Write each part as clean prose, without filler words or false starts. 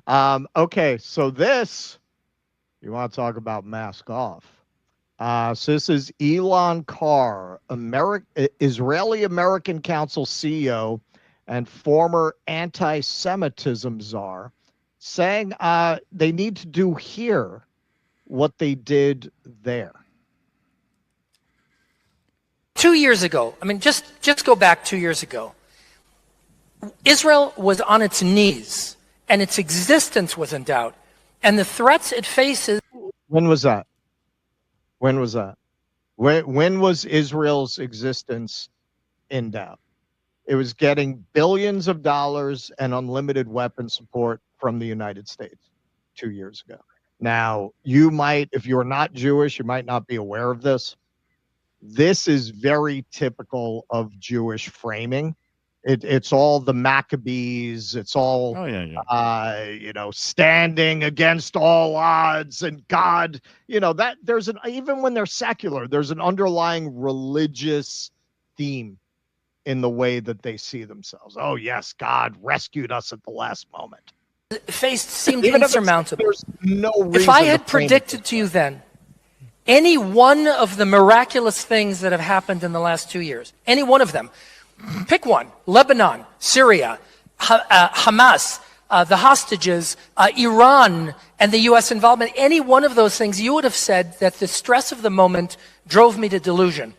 Okay, so this, you want to talk about mask off. So this is Elon Carr, Israeli American Council CEO and former anti-Semitism czar, saying they need to do here what they did there. 2 years ago, I mean, just go back 2 years ago. Israel was on its knees, and its existence was in doubt. And the threats it faces. When was that? When was that? When was Israel's existence in doubt? It was getting billions of dollars and unlimited weapon support from the United States 2 years ago. Now, you might, if you're not Jewish, you might not be aware of this. This is very typical of Jewish framing. It's all the Maccabees. It's all, standing against all odds and God. That there's even when they're secular, there's an underlying religious theme in the way that they see themselves. Oh yes, God rescued us at the last moment. Faced seemed insurmountable. There's no reason. If I had predicted to you then any one of the miraculous things that have happened in the last 2 years, any one of them, pick one: Lebanon, Syria, Hamas, the hostages, Iran, and the U.S. involvement, any one of those things, you would have said that the stress of the moment drove me to delusion.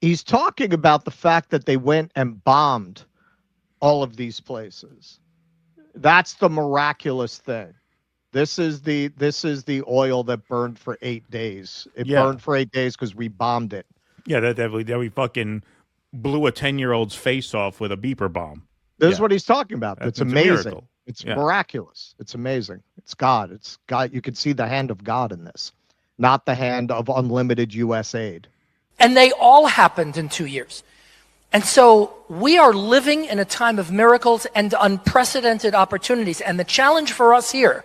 He's talking about the fact that they went and bombed all of these places. That's the miraculous thing. This is the oil that burned for 8 days. It burned for 8 days because we bombed it. Yeah, that we fucking blew a 10-year-old's face off with a beeper bomb. This is what he's talking about. It's amazing. It's miraculous. It's amazing. It's God. It's God. You can see the hand of God in this, not the hand of unlimited U.S. aid. And they all happened in 2 years. And so we are living in a time of miracles and unprecedented opportunities. And the challenge for us here,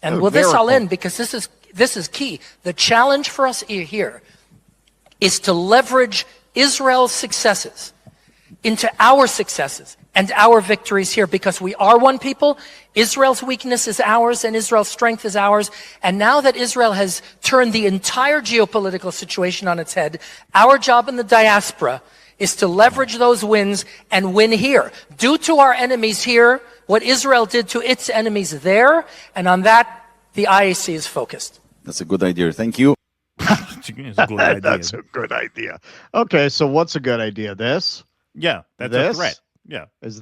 and with this I'll end because this is key. The challenge for us here is to leverage Israel's successes into our successes and our victories here, because we are one people. Israel's weakness is ours and Israel's strength is ours. And now that Israel has turned the entire geopolitical situation on its head, our job in the diaspora is to leverage those wins and win here. Do to our enemies here what Israel did to its enemies there, and on that, the IAC is focused. That's a good idea. Thank you. That's a good idea. That's a good idea. Okay, so what's a good idea? This? Yeah, that's a threat. Yeah. Is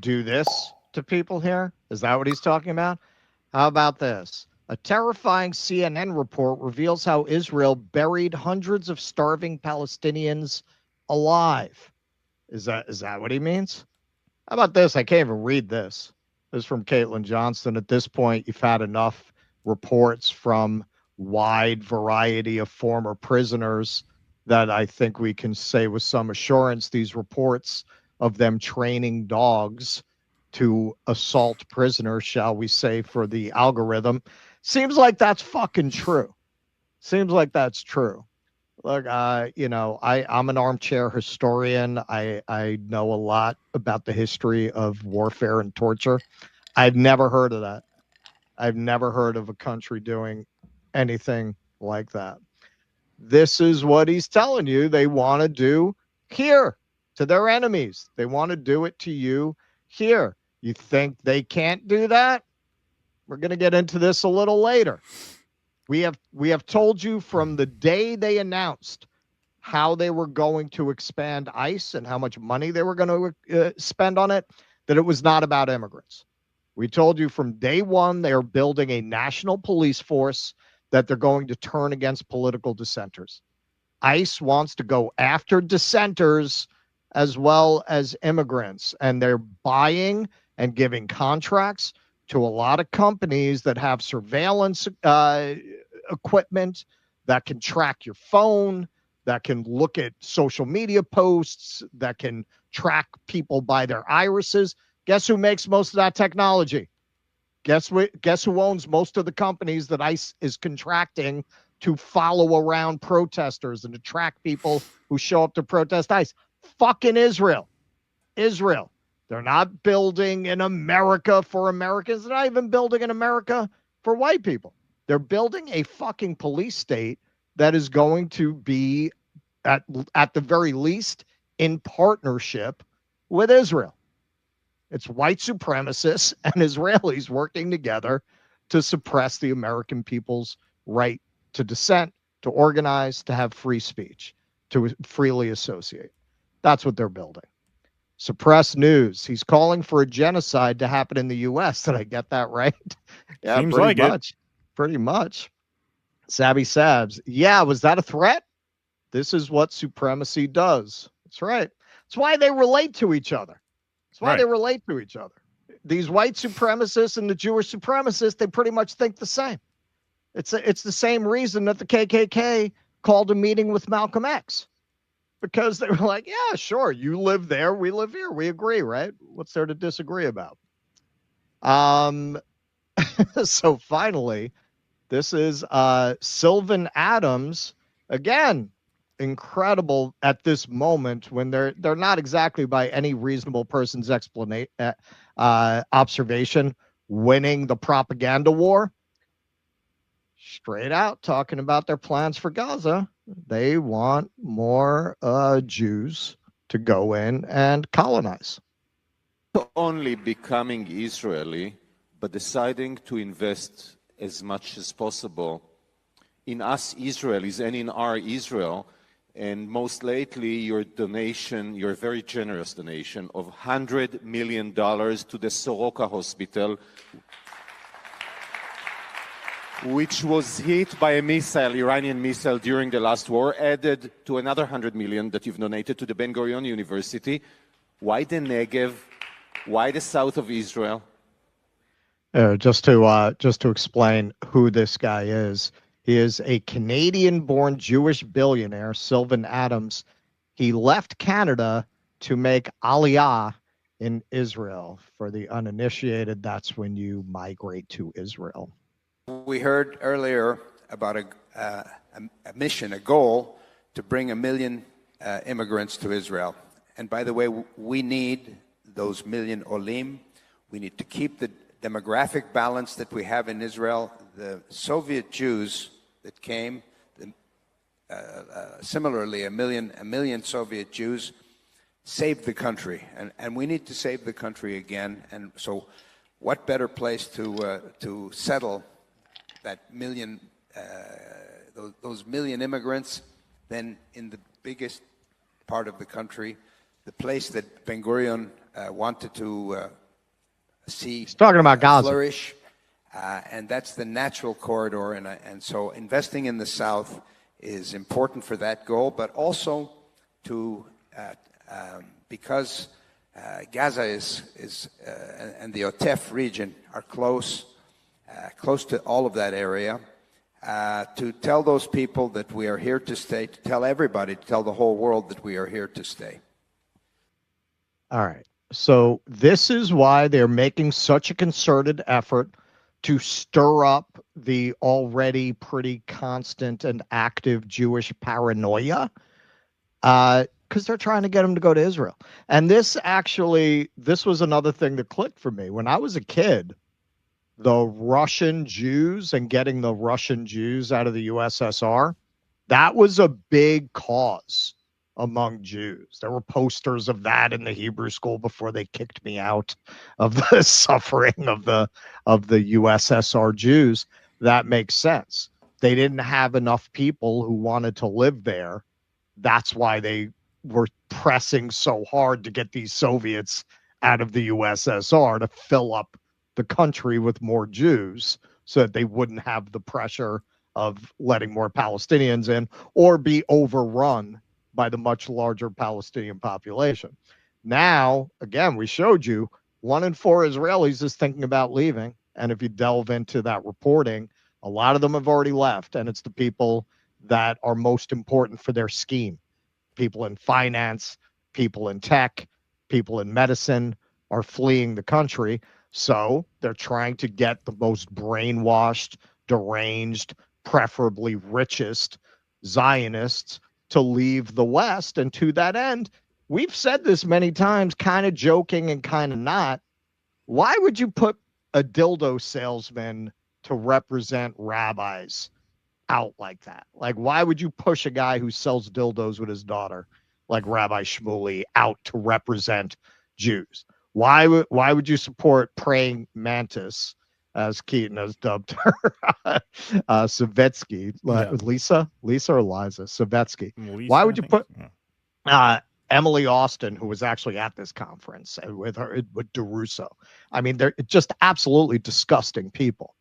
do this to people here? Is that what he's talking about? How about this? A terrifying CNN report reveals how Israel buried hundreds of starving Palestinians alive. Is that what he means? How about this? I can't even read this. This is from Caitlin Johnston. At this point, you've had enough reports from wide variety of former prisoners that I think we can say with some assurance these reports of them training dogs to assault prisoners, shall we say, for the algorithm, seems like that's fucking true. Seems like that's true. Look, I'm an armchair historian. I know a lot about the history of warfare and torture. I've never heard of that. I've never heard of a country doing anything like that. This is what he's telling you they want to do here to their enemies. They want to do it to you here. You think they can't do that? We're going to get into this a little later. We have told you from the day they announced how they were going to expand ICE and how much money they were going to spend on it, that it was not about immigrants. We told you from day one they are building a national police force that they're going to turn against political dissenters. ICE wants to go after dissenters as well as immigrants, and they're buying and giving contracts to a lot of companies that have surveillance equipment that can track your phone, that can look at social media posts, that can track people by their irises. Guess who makes most of that technology? Guess who owns most of the companies that ICE is contracting to follow around protesters and to track people who show up to protest ICE? Fucking Israel. They're They're not building an America for Americans. They're not even building an America for white people. They're building a fucking police state that is going to be, at the very least, in partnership with Israel. It's white supremacists and Israelis working together to suppress the American people's right to dissent, to organize, to have free speech, to freely associate. That's what they're building. Suppress news. He's calling for a genocide to happen in the U.S. Did I get that right? Yeah, Seems pretty like much. it. Pretty much. Sabby Sabs. Yeah, was that a threat? This is what supremacy does. That's right. That's why they relate to each other. That's why they relate to each other. These white supremacists and the Jewish supremacists, they pretty much think the same. It's the same reason that the KKK called a meeting with Malcolm X. Because they were like, yeah, sure, you live there, we live here, we agree, right? What's there to disagree about? So finally, this is Sylvan Adams, again, incredible at this moment when they're not exactly by any reasonable person's observation winning the propaganda war. Straight out talking about their plans for Gaza. They want more Jews to go in and colonize. Not only becoming Israeli, but deciding to invest as much as possible in us Israelis and in our Israel. And most lately, your donation, your very generous donation of $100 million to the Soroka Hospital, which was hit by a missile, Iranian missile, during the last war, added to another $100 million that you've donated to the Ben Gurion University. Why the Negev? Why the south of Israel? Just to explain who this guy is, he is a Canadian-born Jewish billionaire, Sylvan Adams. He left Canada to make Aliyah in Israel. For the uninitiated, that's when you migrate to Israel. We heard earlier about a mission, a goal to bring 1 million immigrants to Israel. And by the way, we need those million olim. We need to keep the demographic balance that we have in Israel. The Soviet Jews that came, similarly, a million Soviet Jews saved the country, and we need to save the country again. And so, what better place to settle that million, those million immigrants, than in the biggest part of the country, the place that Ben Gurion wanted to see. He's talking about Gaza. Flourish, and that's the natural corridor. And so, investing in the South is important for that goal, but also to because Gaza is and the Otef region are close to all of that area, to tell those people that we are here to stay, to tell everybody, to tell the whole world that we are here to stay. All right. So this is why they're making such a concerted effort to stir up the already pretty constant and active Jewish paranoia, because they're trying to get them to go to Israel. And this was another thing that clicked for me. When I was a kid, the Russian Jews and getting the Russian Jews out of the USSR, that was a big cause among Jews. There were posters of that in the Hebrew school before they kicked me out of the suffering of the USSR Jews. That makes sense. They didn't have enough people who wanted to live there. That's why they were pressing so hard to get these Soviets out of the USSR, to fill up the country with more Jews so that they wouldn't have the pressure of letting more Palestinians in or be overrun by the much larger Palestinian population. Now, again, we showed you 1 in 4 Israelis is thinking about leaving. And if you delve into that reporting, a lot of them have already left. And it's the people that are most important for their scheme. People in finance, people in tech, people in medicine are fleeing the country. So they're trying to get the most brainwashed, deranged, preferably richest Zionists to leave the West. And to that end, we've said this many times, kind of joking and kind of not. Why would you put a dildo salesman to represent rabbis out like that? Like, why would you push a guy who sells dildos with his daughter, like Rabbi Shmuley, out to represent Jews? Why would you support praying mantis, as Keaton has dubbed her, Savetsky, Lisa or Liza Savetsky? Why would you put Emily Austin, who was actually at this conference with DeRusso? I mean, they're just absolutely disgusting people.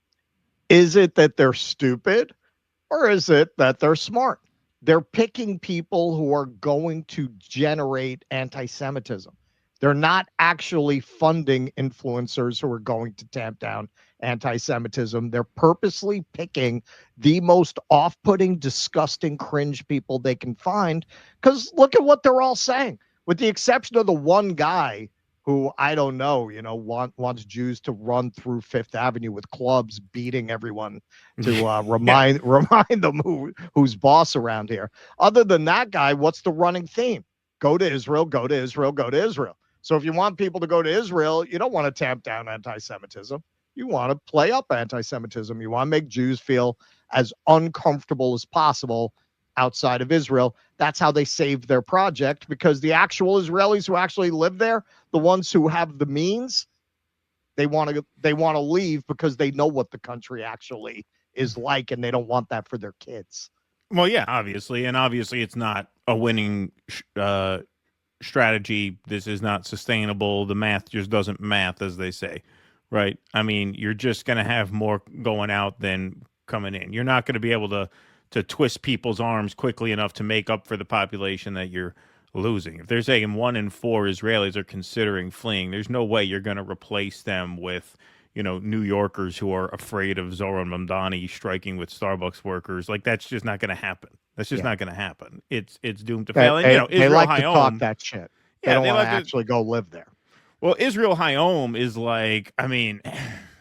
Is it that they're stupid, or is it that they're smart? They're picking people who are going to generate anti-Semitism. They're not actually funding influencers who are going to tamp down anti-Semitism. They're purposely picking the most off-putting, disgusting, cringe people they can find, because look at what they're all saying, with the exception of the one guy who, I don't know, wants Jews to run through Fifth Avenue with clubs, beating everyone to remind them who's boss around here. Other than that guy, what's the running theme? Go to Israel, go to Israel, go to Israel. So if you want people to go to Israel, you don't want to tamp down anti-Semitism. You want to play up anti-Semitism. You want to make Jews feel as uncomfortable as possible outside of Israel. That's how they saved their project, because the actual Israelis who actually live there, the ones who have the means, they want to leave because they know what the country actually is like, and they don't want that for their kids. Well, yeah, obviously, and obviously it's not a winning strategy. This is not sustainable. The math just doesn't math, as they say, right? I mean, you're just going to have more going out than coming in. You're not going to be able to twist people's arms quickly enough to make up for the population that you're losing. If they're saying 1 in 4 Israelis are considering fleeing, there's no way you're going to replace them with, New Yorkers who are afraid of Zoran Mamdani striking with Starbucks workers. Like, that's just not going to happen. That's just not going to happen. It's doomed to fail. And, Israel they like to talk that shit. They don't want to actually go live there. Well, Israel Hayom is like, I mean,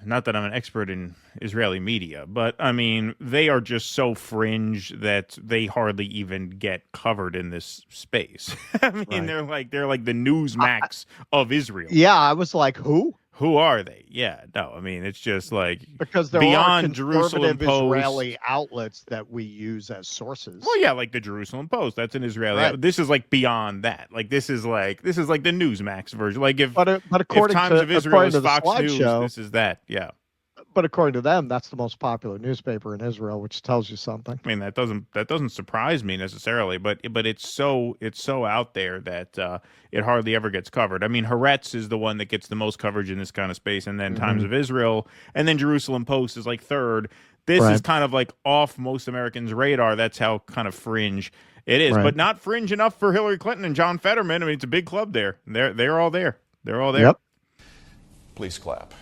not that I'm an expert in Israeli media, but I mean, they are just so fringe that they hardly even get covered in this space. I mean, right. they're like the Newsmax of Israel. Yeah, I was like, who? Who are they? Yeah, no, I mean, it's just like, because there beyond are Jerusalem Post, Israeli outlets that we use as sources. Well, yeah, like the Jerusalem Post. That's an Israeli. Right. This is like beyond that. Like this is like the Newsmax version. Like if according Times to of Israel is Fox News, show, this is that. Yeah. But according to them, that's the most popular newspaper in Israel, which tells you something. I mean, that doesn't surprise me necessarily, but it's so out there that it hardly ever gets covered. I mean, Haaretz is the one that gets the most coverage in this kind of space, and then Times of Israel, and then Jerusalem Post is like third. This is kind of like off most Americans' radar. That's how kind of fringe it is, but not fringe enough for Hillary Clinton and John Fetterman. I mean, it's a big club there. They're all there. They're all there. Yep. Please clap.